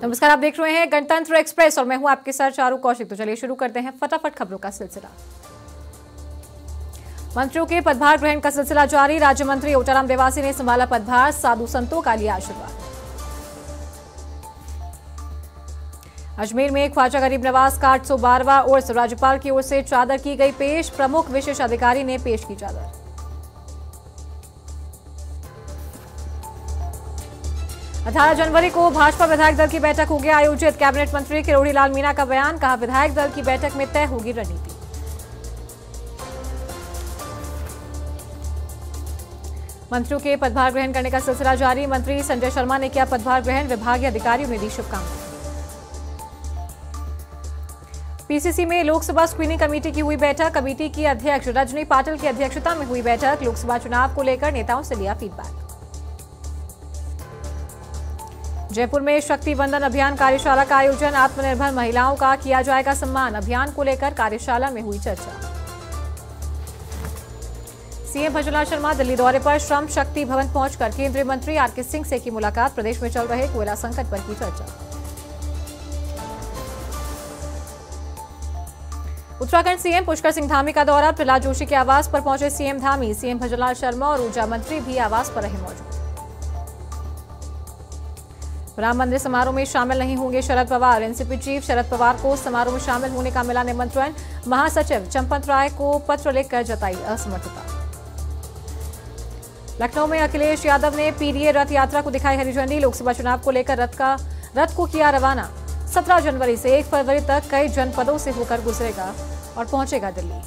नमस्कार, आप देख रहे हैं गणतंत्र एक्सप्रेस और मैं हूं आपके साथ चारू कौशिक। तो चलिए शुरू करते हैं फटाफट खबरों का सिलसिला। मंत्रियों के पदभार ग्रहण का सिलसिला जारी। राज्य मंत्री ओटाराम देवासी ने संभाला पदभार, साधु संतों का लिया आशीर्वाद। अजमेर में ख्वाजा गरीब नवाज का 812वां उर्स राज्यपाल की ओर से चादर की गई पेश। प्रमुख विशेष अधिकारी ने पेश की चादर। अठारह जनवरी को भाजपा विधायक दल की बैठक होगी आयोजित। कैबिनेट मंत्री किरोड़ी लाल मीणा का बयान, कहा विधायक दल की बैठक में तय होगी रणनीति। मंत्रियों के पदभार ग्रहण करने का सिलसिला जारी। मंत्री संजय शर्मा ने किया पदभार ग्रहण, विभागीय अधिकारियों ने दी शुभकामनाएं। पीसीसी में लोकसभा स्क्रीनिंग कमेटी की हुई बैठक। कमेटी की अध्यक्ष रजनी पाटिल की अध्यक्षता में हुई बैठक। लोकसभा चुनाव को लेकर नेताओं से लिया फीडबैक। जयपुर में शक्ति वंदन अभियान कार्यशाला का आयोजन। आत्मनिर्भर महिलाओं का किया जाएगा सम्मान। अभियान को लेकर कार्यशाला में हुई चर्चा। सीएम भजनलाल शर्मा दिल्ली दौरे पर। श्रम शक्ति भवन पहुंचकर केंद्रीय मंत्री आरके सिंह से की मुलाकात। प्रदेश में चल रहे कोयला संकट पर की चर्चा। उत्तराखंड सीएम पुष्कर सिंह धामी का दौरा। प्रहलाद जोशी के आवास पर पहुंचे सीएम धामी। सीएम भजनलाल शर्मा और ऊर्जा मंत्री भी आवास पर रहे मौजूद। राम मंदिर समारोह में शामिल नहीं होंगे शरद पवार। एनसीपी चीफ शरद पवार को समारोह में शामिल होने का मिला निमंत्रण। महासचिव चंपत राय को पत्र लिखकर जताई असमर्थता। लखनऊ में अखिलेश यादव ने पीडीए रथ यात्रा को दिखाई हरी झंडी। लोकसभा चुनाव को लेकर रथ को किया रवाना। 17 जनवरी से 1 फरवरी तक कई जनपदों से होकर गुजरेगा और पहुंचेगा दिल्ली।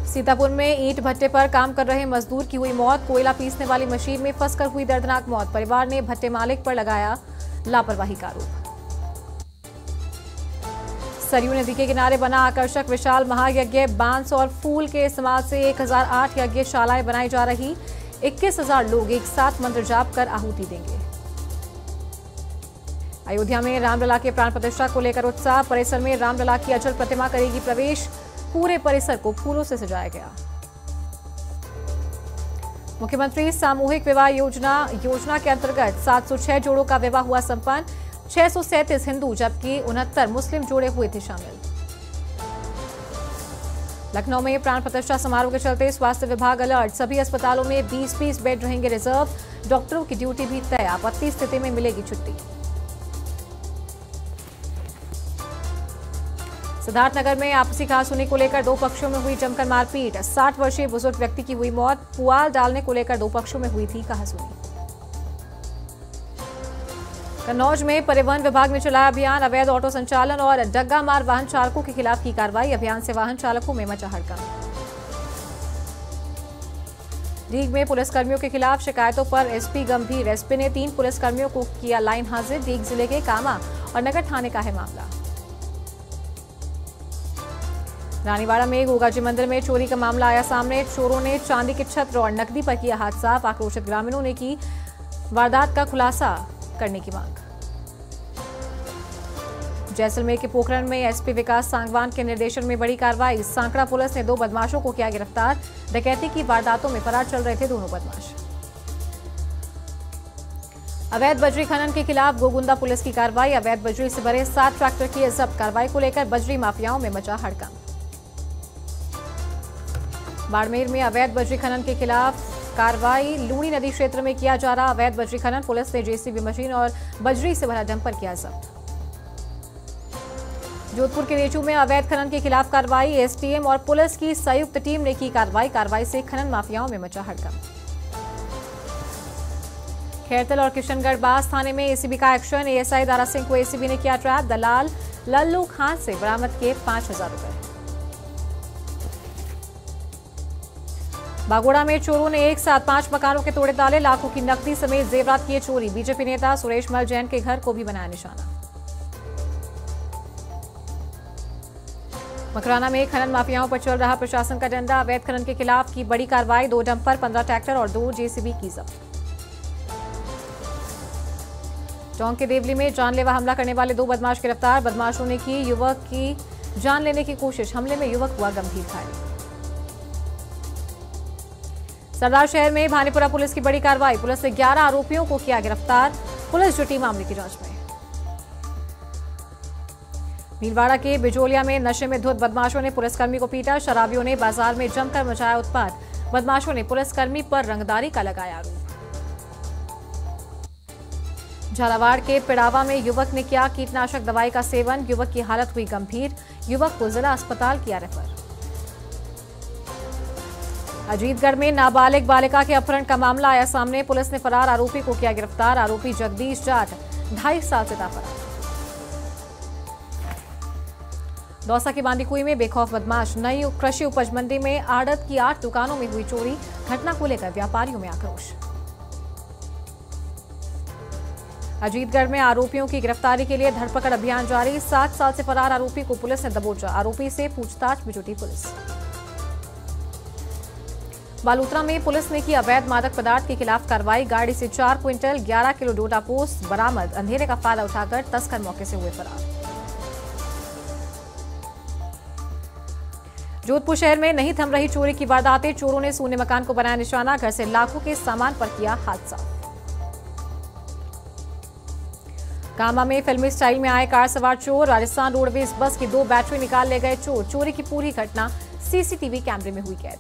सीतापुर में ईंट भट्टे पर काम कर रहे मजदूर की हुई मौत। कोयला पीसने वाली मशीन में फंसकर हुई दर्दनाक मौत। परिवार ने भट्टे मालिक पर लगाया लापरवाही का आरोप। सरयू नदी के किनारे बना आकर्षक विशाल महायज्ञ। बांस और फूल के इस्तेमाल से 1008 यज्ञशालाएं बनाई जा रही। 21,000 लोग एक साथ मंत्र जाप कर आहुति देंगे। अयोध्या में रामलला के प्राण प्रतिष्ठा को लेकर उत्साह। परिसर में रामलला की अचल प्रतिमा करेगी प्रवेश। पूरे परिसर को फूलों से सजाया गया। मुख्यमंत्री सामूहिक विवाह योजना के अंतर्गत 706 जोड़ों का विवाह हुआ संपन्न। 637 हिंदू जबकि 69 मुस्लिम जोड़े हुए थे शामिल। लखनऊ में प्राण प्रतिष्ठा समारोह के चलते स्वास्थ्य विभाग अलर्ट। सभी अस्पतालों में 20-20 बेड रहेंगे रिजर्व। डॉक्टरों की ड्यूटी भी तय। आपत्ति स्थिति में मिलेगी छुट्टी। सिद्धार्थनगर में आपसी कहासुनी को लेकर 2 पक्षों में हुई जमकर मारपीट। 60 वर्षीय बुजुर्ग व्यक्ति की हुई मौत। पुआल डालने को लेकर 2 पक्षों में हुई थी कहासुनी। कन्नौज में परिवहन विभाग ने चलाया अभियान। अवैध ऑटो संचालन और डग्गा मार वाहन चालकों के खिलाफ की कार्रवाई। अभियान से वाहन चालकों में मचा हड़कंप। रीग में पुलिसकर्मियों के खिलाफ शिकायतों पर एसपी गंभीर। एसपी ने 3 पुलिसकर्मियों को किया लाइन हाजिर। रीग जिले के कामा और नगर थाने का है मामला। रानीवाड़ा में गोगाजी मंदिर में चोरी का मामला आया सामने। चोरों ने चांदी के छत्र और नकदी पर किया हाथ साफ। आक्रोशित ग्रामीणों ने की वारदात का खुलासा करने की मांग। जैसलमेर के पोखरण में एसपी विकास सांगवान के निर्देशन में बड़ी कार्रवाई। सांकड़ा पुलिस ने 2 बदमाशों को किया गिरफ्तार। डकैती की वारदातों में फरार चल रहे थे दोनों बदमाश। अवैध बजरी खनन के खिलाफ गोगुंदा पुलिस की कार्रवाई। अवैध बजरी से भरे 7 ट्रैक्टर किए जब्त। कार्रवाई को लेकर बजरी माफियाओं में मचा हड़कंप। बाड़मेर में अवैध बजरी खनन के खिलाफ कार्रवाई। लूणी नदी क्षेत्र में किया जा रहा अवैध बजरी खनन। पुलिस ने जेसीबी मशीन और बजरी से भरा डंपर किया जब्त। जोधपुर के रेचू में अवैध खनन के खिलाफ कार्रवाई। एसटीएम और पुलिस की संयुक्त टीम ने की कार्रवाई से खनन माफियाओं में मचा हड़कंप। खैरतल और किशनगढ़ बास थाने में एसीबी का एक्शन। एएसआई दारा सिंह को एसीबी ने किया ट्रैप। दलाल लल्लू खान से बरामद किए 5,000 रुपए। बागोड़ा में चोरों ने एक साथ 5 मकानों के तोड़े ताले। लाखों की नकदी समेत जेवरात किए चोरी। बीजेपी नेता सुरेश मल जैन के घर को भी बनाया निशाना। मकराना में खनन माफियाओं पर चल रहा प्रशासन का डंडा। अवैध खनन के खिलाफ की बड़ी कार्रवाई। 2 डंपर, 15 ट्रैक्टर और 2 जेसीबी की जब्त। टोंक के देवली में जानलेवा हमला करने वाले 2 बदमाश गिरफ्तार। बदमाशों ने की युवक की जान लेने की कोशिश। हमले में युवक हुआ गंभीर घायल। सरदार शहर में भानीपुरा पुलिस की बड़ी कार्रवाई। पुलिस ने 11 आरोपियों को किया गिरफ्तार। पुलिस जुटी मामले की जांच में। भीलवाड़ा के बिजोलिया में नशे में धुत बदमाशों ने पुलिसकर्मी को पीटा। शराबियों ने बाजार में जमकर मचाया उत्पात। बदमाशों ने पुलिसकर्मी पर रंगदारी का लगाया आरोप। झालावाड़ के पिड़ावा में युवक ने किया कीटनाशक दवाई का सेवन। युवक की हालत हुई गंभीर। युवक को जिला अस्पताल किया रेफर। अजीतगढ़ में नाबालिग बालिका के अपहरण का मामला आया सामने। पुलिस ने फरार आरोपी को किया गिरफ्तार। आरोपी जगदीश जाट 2.5 साल से था फरार। दौसा की बांदीकुई में बेखौफ बदमाश। नई कृषि उपज मंडी में आड़त की 8 दुकानों में हुई चोरी। घटना को लेकर व्यापारियों में आक्रोश। अजीतगढ़ में आरोपियों की गिरफ्तारी के लिए धरपकड़ अभियान जारी। 7 साल से फरार आरोपी को पुलिस ने दबोचा। आरोपी से पूछताछ में जुटी पुलिस। बालोतरा में पुलिस ने की अवैध मादक पदार्थ के खिलाफ कार्रवाई। गाड़ी से 4 क्विंटल 11 किलो डोडा पोस्ट बरामद। अंधेरे का फायदा उठाकर तस्कर मौके से हुए फरार। जोधपुर शहर में नहीं थम रही चोरी की वारदातें। चोरों ने सोने मकान को बनाया निशाना। घर से लाखों के सामान पर किया हादसा। कामा में फिल्मी स्टाइल में आए कार सवार चोर। राजस्थान रोडवेज बस की 2 बैटरी निकाल ले गए चोर। चोरी की पूरी घटना सीसीटीवी कैमरे में हुई कैद।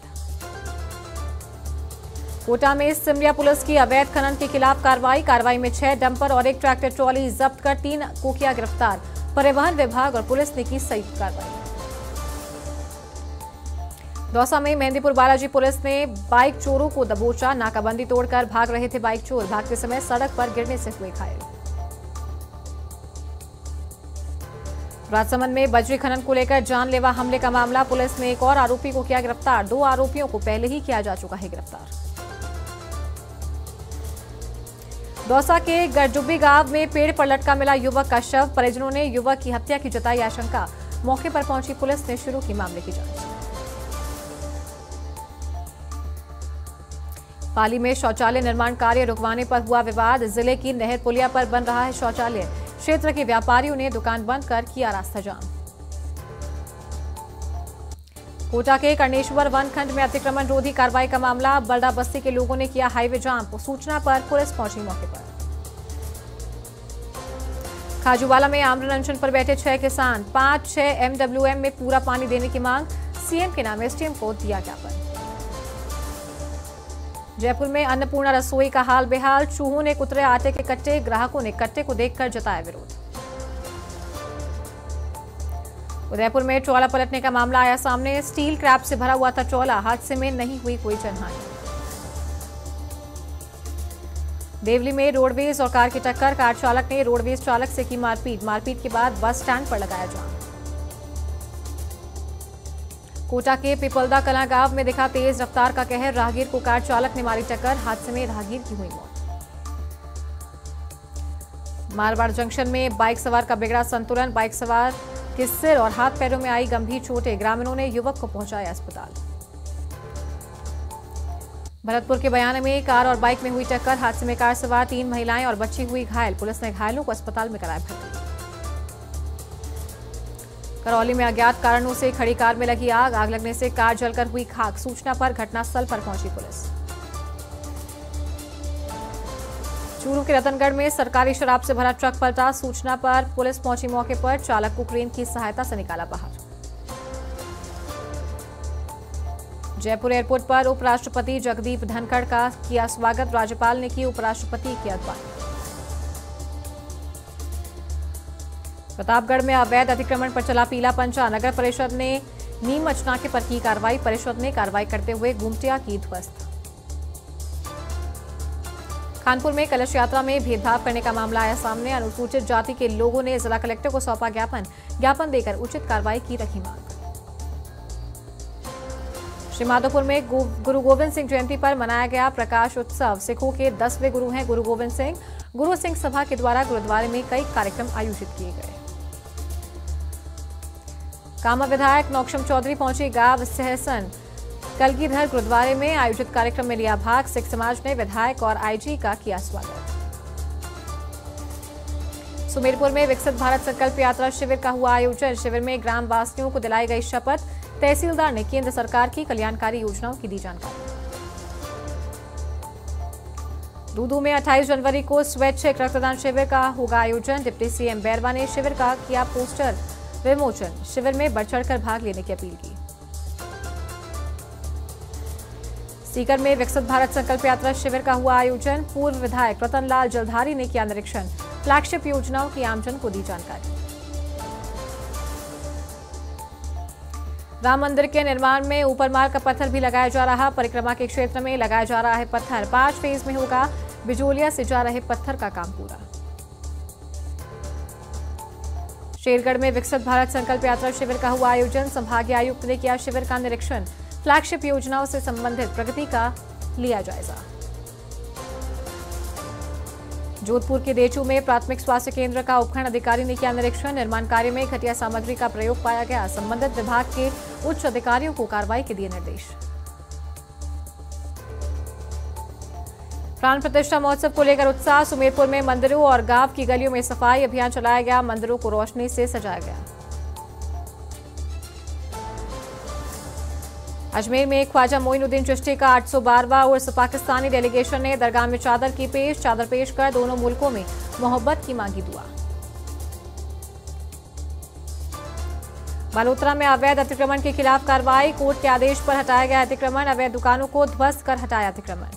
कोटा में सिमरिया पुलिस की अवैध खनन के खिलाफ कार्रवाई में 6 डंपर और 1 ट्रैक्टर ट्रॉली जब्त कर 3 को किया गिरफ्तार। परिवहन विभाग और पुलिस ने की संयुक्त कार्रवाई। दौसा में मेहंदीपुर बालाजी पुलिस ने बाइक चोरों को दबोचा। नाकाबंदी तोड़कर भाग रहे थे बाइक चोर। भागते समय सड़क पर गिरने से हुए घायल। राजसमंद में बजरी खनन को लेकर जानलेवा हमले का मामला। पुलिस ने एक और आरोपी को किया गिरफ्तार। 2 आरोपियों को पहले ही किया जा चुका है गिरफ्तार। दौसा के गरडुब्बी गांव में पेड़ पर लटका मिला युवक का शव। परिजनों ने युवक की हत्या की जताई आशंका। मौके पर पहुंची पुलिस ने शुरू की मामले की जांच। पाली में शौचालय निर्माण कार्य रुकवाने पर हुआ विवाद। जिले की नहर पुलिया पर बन रहा है शौचालय। क्षेत्र के व्यापारियों ने दुकान बंद कर किया रास्ता जाम। कोटा के कर्णेश्वर वन खंड में अतिक्रमण रोधी कार्रवाई का मामला। बल्डा बस्ती के लोगों ने किया हाईवे जाम। सूचना पर पुलिस पहुंची मौके पर। खाजूवाला में आमरण अनशन पर बैठे 6 किसान। 5-6 MWM में पूरा पानी देने की मांग। सीएम के नाम एसडीएम को दिया ज्ञापन। जयपुर में अन्नपूर्णा रसोई का हाल बेहाल। चूहों ने कुतरे आटे के कट्टे। ग्राहकों ने कट्टे को देखकर जताया विरोध। उदयपुर में ट्रॉला पलटने का मामला आया सामने। स्टील क्रैप से भरा हुआ था ट्रॉला। हादसे में नहीं हुई कोई जनहानि। देवली में रोडवेज और कार की टक्कर। कार चालक ने रोडवेज चालक से की मारपीट। मारपीट के बाद बस स्टैंड पर लगाया जाम। कोटा के पिपलदा कलां गांव में दिखा तेज रफ्तार का कहर। राहगीर को कार चालक ने मारी टक्कर। हादसे में राहगीर की हुई मौत। मारवाड़ जंक्शन में बाइक सवार का बिगड़ा संतुलन। बाइक सवार के सिर और हाथ पैरों में आई गंभीर चोटें। ग्रामीणों ने युवक को पहुंचाया अस्पताल। भरतपुर के बयाना में कार और बाइक में हुई टक्कर। हादसे में कार सवार 3 महिलाएं और बच्ची हुई घायल। पुलिस ने घायलों को अस्पताल में कराया भर्ती। करौली में अज्ञात कारणों से खड़ी कार में लगी आग। आग लगने से कार जलकर हुई खाक। सूचना पर घटनास्थल पर पहुंची पुलिस। चूरू के रतनगढ़ में सरकारी शराब से भरा ट्रक पलटा। सूचना पर पुलिस पहुंची मौके पर। चालक को क्रेन की सहायता से निकाला बाहर। जयपुर एयरपोर्ट पर उपराष्ट्रपति जगदीप धनखड़ का किया स्वागत। राज्यपाल ने की उपराष्ट्रपति की अगवानी। प्रतापगढ़ में अवैध अतिक्रमण पर चला पीला पंचा। नगर परिषद ने नीम अचनाके पर की कार्रवाई। परिषद ने कार्रवाई करते हुए गुमटिया की ध्वस्त। कानपुर में कलश यात्रा में भेदभाव करने का मामला आया सामने। अनुसूचित जाति के लोगों ने जिला कलेक्टर को सौंपा ज्ञापन देकर उचित कार्रवाई की रखी मांग। श्रीमाधोपुर में गुरु गोविंद सिंह जयंती पर मनाया गया प्रकाश उत्सव। सिखों के 10वें गुरु हैं गुरु गोविंद सिंह। गुरु सिंह सभा के द्वारा गुरुद्वारे में कई कार्यक्रम आयोजित किए गए। कामा विधायक नौक्षम चौधरी पहुंचे गांव सहसन कलगीधर गुरुद्वारे में। आयोजित कार्यक्रम में लिया भाग। सिख समाज ने विधायक और आईजी का किया स्वागत। सुमेरपुर में विकसित भारत संकल्प यात्रा शिविर का हुआ आयोजन। शिविर में ग्राम वासियों को दिलाई गई शपथ। तहसीलदार ने केंद्र सरकार की कल्याणकारी योजनाओं की दी जानकारी। दूदू में 28 जनवरी को स्वैच्छिक रक्तदान शिविर का होगा आयोजन। डिप्टी सीएम बैरवा ने शिविर का किया पोस्टर विमोचन। शिविर में बढ़ चढ़कर भाग लेने की अपील की। सीकर में विकसित भारत संकल्प यात्रा शिविर का हुआ आयोजन। पूर्व विधायक रतनलाल जलधारी ने किया निरीक्षण। फ्लैगशिप योजनाओं की आमजन को दी जानकारी। राम मंदिर के निर्माण में ऊपरमाल का पत्थर भी लगाया जा रहा। परिक्रमा के क्षेत्र में लगाया जा रहा है पत्थर। 5 फेज में होगा बिजोलिया से जा रहे पत्थर का काम पूरा। शेरगढ़ में विकसित भारत संकल्प यात्रा शिविर का हुआ आयोजन। संभागीय आयुक्त ने किया शिविर का निरीक्षण। फ्लैगशिप योजनाओं से संबंधित प्रगति का लिया जायजा। जोधपुर के देचू में प्राथमिक स्वास्थ्य केंद्र का उपखंड अधिकारी ने किया निरीक्षण। निर्माण कार्य में घटिया सामग्री का प्रयोग पाया गया। संबंधित विभाग के उच्च अधिकारियों को कार्रवाई के दिए निर्देश। प्राण प्रतिष्ठा महोत्सव को लेकर उत्साह। सुमेरपुर में मंदिरों और गांव की गलियों में सफाई अभियान चलाया गया। मंदिरों को रोशनी से सजाया गया। अजमेर में ख्वाजा मोइनुद्दीन चिश्ती का 812वां उर्स पाकिस्तानी डेलीगेशन ने दरगाह में चादर की पेश। चादर पेश कर दोनों मुल्कों में मोहब्बत की मांगी दुआ। बालोतरा में अवैध अतिक्रमण के खिलाफ कार्रवाई। कोर्ट के आदेश पर हटाया गया अतिक्रमण। अवैध दुकानों को ध्वस्त कर हटाया अतिक्रमण।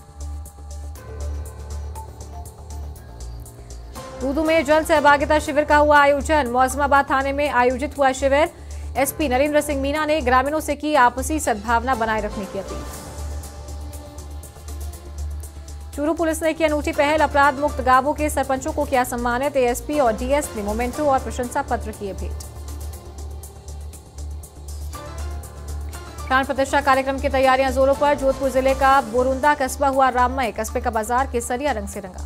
दूदू में जन सहभागिता शिविर का हुआ आयोजन। मौजमाबाद थाने में आयोजित हुआ शिविर। एसपी नरेंद्र सिंह मीना ने ग्रामीणों से की आपसी सद्भावना बनाए रखने की अपील। चूरू पुलिस ने की अनूठी पहल। अपराध मुक्त गांवों के सरपंचों को किया सम्मानित। एएसपी और डीएस ने मोमेंटो और प्रशंसा पत्र किए भेंट। प्राण प्रतिष्ठा कार्यक्रम की तैयारियां जोरों पर। जोधपुर जिले का बोरुंदा कस्बा हुआ राममय। कस्बे का बाजार केसरिया रंग से रंगा।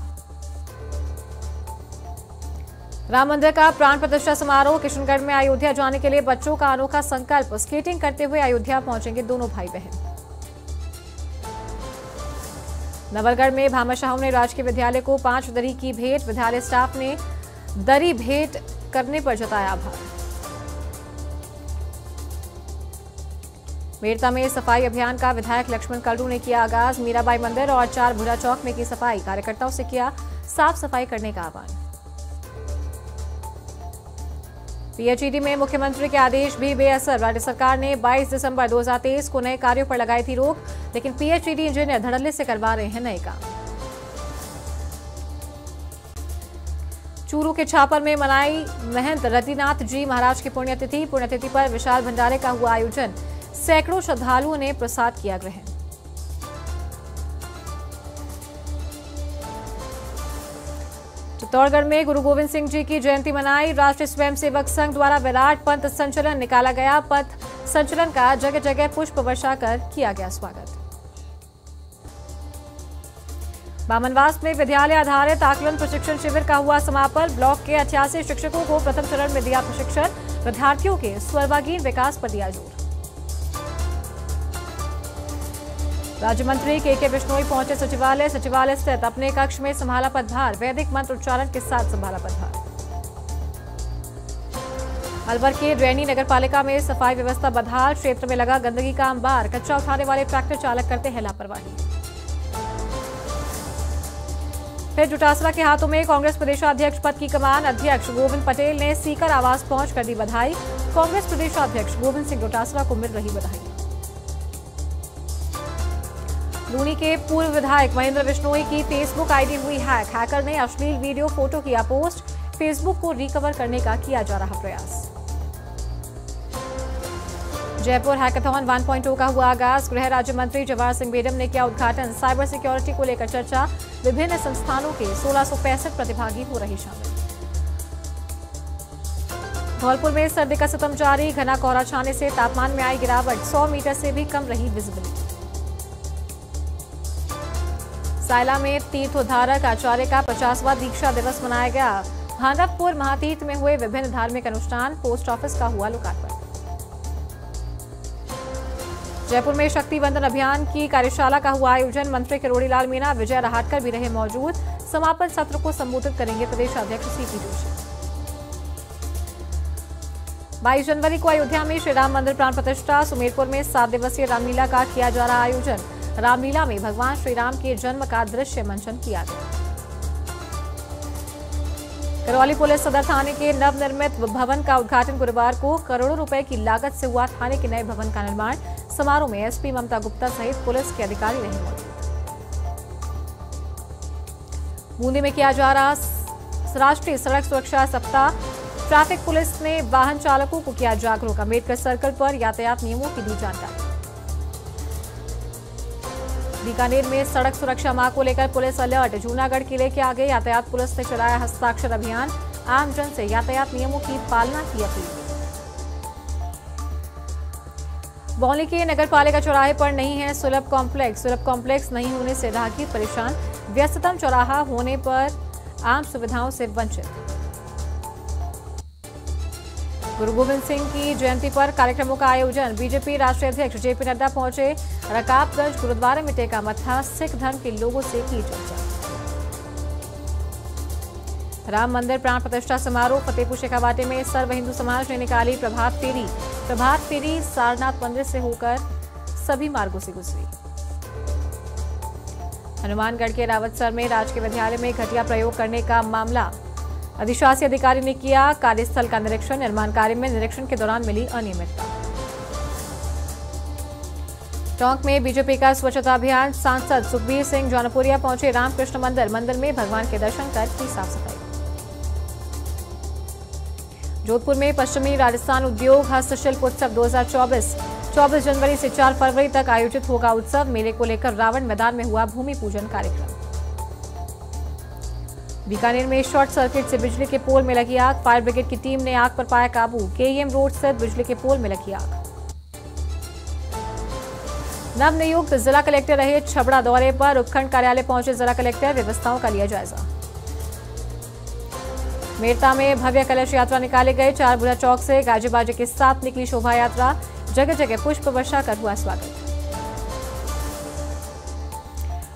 राम मंदिर का प्राण प्रतिष्ठा समारोह। किशनगढ़ में अयोध्या जाने के लिए बच्चों का अनोखा संकल्प। स्केटिंग करते हुए अयोध्या पहुंचेंगे दोनों भाई बहन। नवलगढ़ में भामाशाहों ने राजकीय विद्यालय को 5 दरी की भेंट। विद्यालय स्टाफ ने दरी भेंट करने पर जताया आभार। मेड़ता में सफाई अभियान का विधायक लक्ष्मण कल्डू ने किया आगाज। मीराबाई मंदिर और 4 भूरा चौक में की सफाई। कार्यकर्ताओं से किया साफ सफाई करने का आह्वान। पीएचईडी में मुख्यमंत्री के आदेश भी बेअसर। राज्य सरकार ने 22 दिसंबर 2023 को नए कार्यों पर लगाई थी रोक, लेकिन पीएचईडी इंजीनियर धड़ल्ले से करवा रहे हैं नए काम। चूरू के छापर में मनाई महंत रतिनाथ जी महाराज की पुण्यतिथि। पुण्यतिथि पर विशाल भंडारे का हुआ आयोजन। सैकड़ों श्रद्धालुओं ने प्रसाद किया ग्रहण। चित्तौड़गढ़ में गुरु गोविंद सिंह जी की जयंती मनाई। राष्ट्रीय स्वयंसेवक संघ द्वारा विराट पंथ संचलन निकाला गया। पंथ संचलन का जगह जगह पुष्प वर्षा कर किया गया स्वागत। बामनवास में विद्यालय आधारित आकलन प्रशिक्षण शिविर का हुआ समापन। ब्लॉक के 88 शिक्षकों को प्रथम चरण में दिया प्रशिक्षण। विद्यार्थियों के सर्वांगीण विकास पर दिया जोर। राज्य मंत्री के बिश्नोई पहुंचे सचिवालय। सचिवालय स्थित अपने कक्ष में संभाला पदभार। वैदिक मंत्र उच्चारण के साथ संभाला पदभार। अलवर के रैनी नगर पालिका में सफाई व्यवस्था बदहाल। क्षेत्र में लगा गंदगी का अंबार। कचरा उठाने वाले ट्रैक्टर चालक करते हैं लापरवाही। फिर जुटासरा के हाथों में कांग्रेस प्रदेशाध्यक्ष पद की कमान। अध्यक्ष गोविंद पटेल ने सीकर आवास पहुंचकर दी बधाई। कांग्रेस प्रदेशाध्यक्ष गोविंद सिंह जुटासरा को मिल रही बधाई। लूनी के पूर्व विधायक महेंद्र बिश्नोई की फेसबुक आईडी हुई हैक। हैकर ने अश्लील वीडियो फोटो किया पोस्ट। फेसबुक को रिकवर करने का किया जा रहा प्रयास। जयपुर हैकाथॉन 1.0 का हुआ आगाज। गृह राज्य मंत्री जवाहर सिंह बेडम ने किया उद्घाटन। साइबर सिक्योरिटी को लेकर चर्चा। विभिन्न संस्थानों के 1665 प्रतिभागी हो रहे शामिल। धौलपुर में सर्दी का सितम जारी। घना कोहरा छाने से तापमान में आई गिरावट। 100 मीटर से भी कम रही विजिबिलिटी। सायला में तीर्थोद्धारक आचार्य का 50वां दीक्षा दिवस मनाया गया। भांडवपुर महातीर्थ में हुए विभिन्न धार्मिक अनुष्ठान। पोस्ट ऑफिस का हुआ लोकार्पण। जयपुर में शक्ति वंदन अभियान की कार्यशाला का हुआ आयोजन। मंत्री किरोड़ीलाल मीणा, विजय रहाटकर भी रहे मौजूद। समापन सत्र को संबोधित करेंगे प्रदेश अध्यक्ष सीपी जोशी। 22 जनवरी को अयोध्या में श्री राम मंदिर प्राण प्रतिष्ठा। सुमेरपुर में 7 दिवसीय रामलीला का किया जा रहा आयोजन। रामलीला में भगवान श्री राम के जन्म का दृश्य मंचन किया गया। करौली पुलिस सदर थाने के नवनिर्मित भवन का उद्घाटन गुरुवार को करोड़ों रुपए की लागत से हुआ। थाने के नए भवन का निर्माण समारोह में एसपी ममता गुप्ता सहित पुलिस के अधिकारी रहे मौजूद। बूंदी में किया जा रहा राष्ट्रीय सड़क सुरक्षा सप्ताह, ट्रैफिक पुलिस ने वाहन चालकों को किया जागरूक। अम्बेडकर सर्कल पर यातायात नियमों की दी जानकारी। बीकानेर में सड़क सुरक्षा माह को लेकर पुलिस अलर्ट। जूनागढ़ किले के आगे यातायात पुलिस ने चलाया हस्ताक्षर अभियान। आमजन से यातायात नियमों की पालना की अपील। बौली के नगरपालिका चौराहे पर नहीं है सुलभ कॉम्प्लेक्स। सुलभ कॉम्प्लेक्स नहीं होने से राहगीर परेशान। व्यस्ततम चौराहा होने पर आम सुविधाओं से वंचित। गुरु गोविंद सिंह की जयंती पर कार्यक्रमों का आयोजन। बीजेपी राष्ट्रीय अध्यक्ष जेपी नड्डा पहुंचे। रकाबगंज गुरुद्वारे में टेका मत्था। सिख धर्म के लोगों से की चर्चा। राम मंदिर प्राण प्रतिष्ठा समारोह। फतेहपुर शेखावाटी में सर्व हिंदू समाज ने निकाली प्रभात फेरी। प्रभात फेरी सारनाथ मंदिर से होकर सभी मार्गों से गुजरी। हनुमानगढ़ के रावतसर में राजकीय विद्यालय में घटिया प्रयोग करने का मामला। अधिशासी अधिकारी ने किया कार्यस्थल का निरीक्षण। निर्माण कार्य में निरीक्षण के दौरान मिली अनियमितता। टोंक में बीजेपी का स्वच्छता अभियान। सांसद सुखबीर सिंह जौनपुरिया पहुंचे रामकृष्ण मंदिर। मंदिर में भगवान के दर्शन कर की साफ सफाई। जोधपुर में पश्चिमी राजस्थान उद्योग हस्तशिल्प उत्सव 2024 24 जनवरी से 4 फरवरी तक आयोजित होगा उत्सव। मेले को लेकर रावण मैदान में हुआ भूमि पूजन कार्यक्रम। बीकानेर में शॉर्ट सर्किट से बिजली के पोल में लगी आग। फायर ब्रिगेड की टीम ने आग पर पाया काबू। केईएम रोड स्थित बिजली के पोल में लगी आग। नवनियुक्त जिला कलेक्टर रहे छबड़ा दौरे पर। उपखंड कार्यालय पहुंचे जिला कलेक्टर। व्यवस्थाओं का लिया जायजा। मेरता में भव्य कलश यात्रा निकाले गए। चारबुला चौक से गाजे बाजे के साथ निकली शोभा यात्रा। जगह जगह पुष्प वर्षा कर हुआ स्वागत।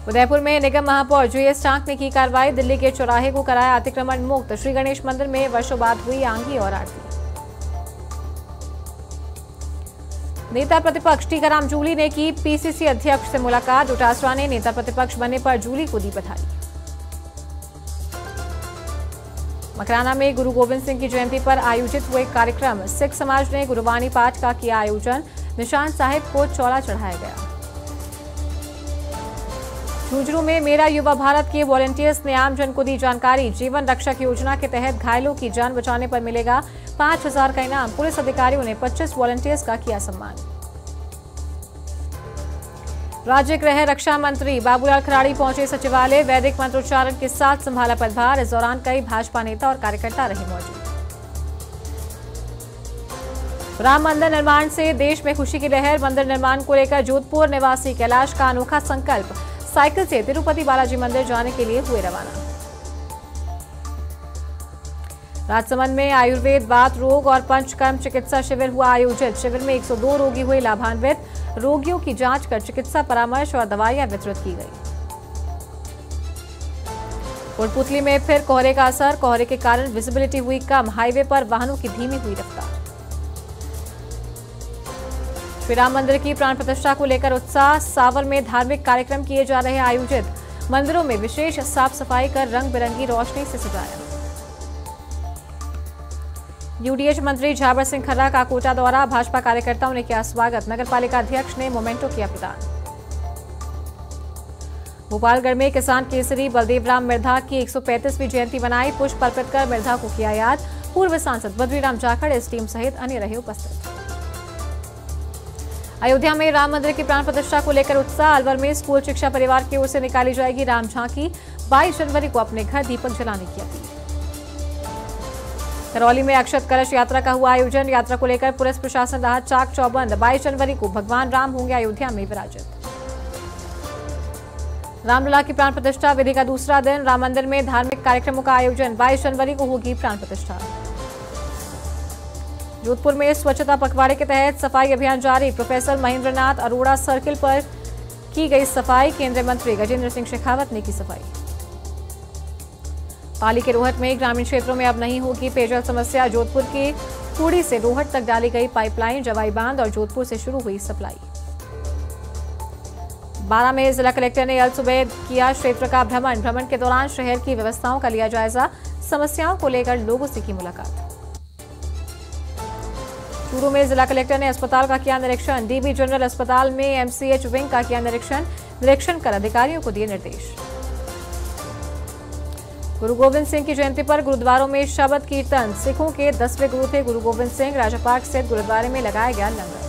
उदयपुर में निगम महापौर जीएस टांक ने की कार्रवाई। दिल्ली के चौराहे को कराया अतिक्रमण मुक्त। श्री गणेश मंदिर में वर्षों बाद हुई आंगी और आरती। नेता प्रतिपक्ष टीकाराम जूली ने की पीसीसी अध्यक्ष से मुलाकात। डोटासरा ने नेता प्रतिपक्ष बनने पर जूली को दी बधाई। मकराना में गुरु गोविंद सिंह की जयंती पर आयोजित हुए कार्यक्रम। सिख समाज ने गुरुवाणी पाठ का किया आयोजन। निशान साहिब को चौला चढ़ाया गया। झुंझुनू में मेरा युवा भारत के वॉलंटियर्स ने आमजन को दी जानकारी। जीवन रक्षक योजना के तहत घायलों की जान बचाने पर मिलेगा 5,000 का इनाम। पुलिस अधिकारियों ने 25 वॉलंटियर्स का किया सम्मान। राज्य गृह रक्षा मंत्री बाबूलाल खराड़ी पहुंचे सचिवालय। वैदिक मंत्रोच्चारण के साथ संभाला पदभार। इस दौरान कई भाजपा नेता और कार्यकर्ता रहे मौजूद। राम मंदिर निर्माण से देश में खुशी की लहर। मंदिर निर्माण को लेकर जोधपुर निवासी कैलाश का अनोखा संकल्प। साइकिल से तिरुपति बालाजी मंदिर जाने के लिए हुए रवाना। राजसमंद में आयुर्वेद, वात रोग और पंचकर्म चिकित्सा शिविर हुआ आयोजित। शिविर में 102 रोगी हुए लाभान्वित। रोगियों की जांच कर चिकित्सा परामर्श और दवाइयां वितरित की गई। कोटपुतली में फिर कोहरे का असर। कोहरे के कारण विजिबिलिटी हुई कम। हाईवे पर वाहनों की धीमी हुई रफ्तार। श्री राम मंदिर की प्राण प्रतिष्ठा को लेकर उत्साह। सावर में धार्मिक कार्यक्रम किए जा रहे आयोजित। मंदिरों में विशेष साफ सफाई कर रंग बिरंगी रोशनी से सजाया। यूडीएच मंत्री झाबर सिंह खर्रा का कोटा दौरा। भाजपा कार्यकर्ताओं ने किया स्वागत। नगरपालिका अध्यक्ष ने मोमेंटो किया प्रदान। भोपालगढ़ में किसान केसरी बलदेव राम मिर्धा की 135वीं जयंती मनाई। पुष्प अर्पित कर मिर्धा को किया याद। पूर्व सांसद बद्रीराम जाखड़ इस टीम सहित अन्य रहे उपस्थित। अयोध्या में राम मंदिर की प्राण प्रतिष्ठा को लेकर उत्साह। अलवर में स्कूल शिक्षा परिवार की ओर से निकाली जाएगी राम झांकी। 22 जनवरी को अपने घर दीपक जलाने की अपील। करौली में अक्षत कलश यात्रा का हुआ आयोजन। यात्रा को लेकर पुलिस प्रशासन रहा चाक चौबंद। 22 जनवरी को भगवान राम होंगे अयोध्या में विराजित। रामलला की प्राण प्रतिष्ठा विधि का दूसरा दिन। राम मंदिर में धार्मिक कार्यक्रमों का आयोजन। 22 जनवरी को होगी प्राण प्रतिष्ठा। जोधपुर में स्वच्छता पखवाड़े के तहत सफाई अभियान जारी। प्रोफेसर महेंद्रनाथ अरोड़ा सर्किल पर की गई सफाई। केंद्रीय मंत्री गजेंद्र सिंह शेखावत ने की सफाई। पाली के रोहट में ग्रामीण क्षेत्रों में अब नहीं होगी पेयजल समस्या। जोधपुर के कुड़ी से रोहट तक डाली गई पाइपलाइन। जवाई बांध और जोधपुर से शुरू हुई सप्लाई। 12 में जिला कलेक्टर ने अल सुबह किया क्षेत्र का भ्रमण के दौरान शहर की व्यवस्थाओं का लिया जायजा, समस्याओं को लेकर लोगों से की मुलाकात। चूरू में जिला कलेक्टर ने अस्पताल का किया निरीक्षण, डीबी जनरल अस्पताल में एमसीएच विंग का किया निरीक्षण कर अधिकारियों को दिए निर्देश। गुरु गोविंद सिंह की जयंती पर गुरुद्वारों में शबद कीर्तन, सिखों के 10वें गुरु थे गुरु गोविंद सिंह, राजापाट स्थित गुरुद्वारे में लगाया गया लंगर।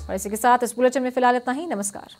और इसी के साथ इस बुलेटिन में फिलहाल इतना ही। नमस्कार।